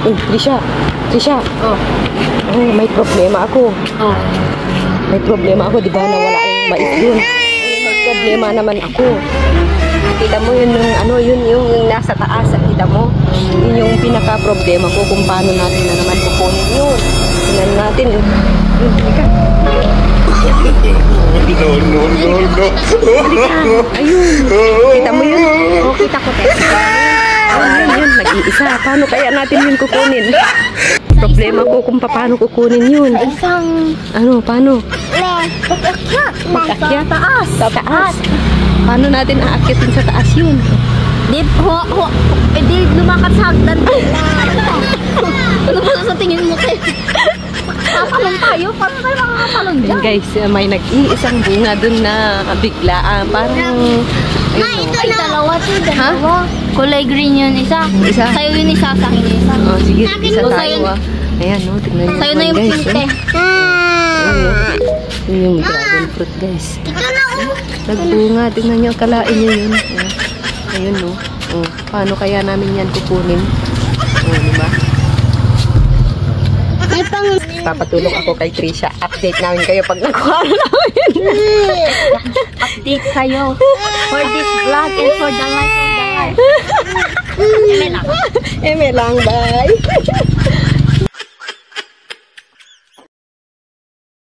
Trisha. Oh. Oh, may problema ako. Oh. May problema ako, di ba? Nawala yung mais dun. May problema naman ako. Kita mo yun yung nasa taas. Kita mo? Yun yung pinaka-problema ko kung paano natin na naman kukunin yun. Tingnan natin. Halika. No. Ayun. Kita mo yun? Oh, kita ko tayo. Ayun, nag-iisa. Paano kaya natin yun kukunin? Problema ko kung paano kukunin yun. Isang... Paano? Pag-akyat. Sa taas. Paano natin aakitin sa taas yun? Di lumakat sa hagdan. Ano ba sa tingin mo kayo? Kapalong tayo? Paano tayo makakapalong dyan? Guys, may nag-iisang bunga dun na biglaan. Parang... Ay, dalawa. Kulay green yun isa. Sa'yo yun isa, sa akin isa. Oh, sige, isa O, tayo ah. Ayan, tignan nyo Sa'yo na yung guys. pink eh. Yun yung dragon fruit guys. Nagbunga, tignan nyo, kalain nyo yun. Ayun no. Paano kaya namin yan kukunin? Diba? Papatulong ako kay Trisha. Update namin kayo pag nakuha namin. Update kayo for this vlog and for the life of the life. Eme lang, bye.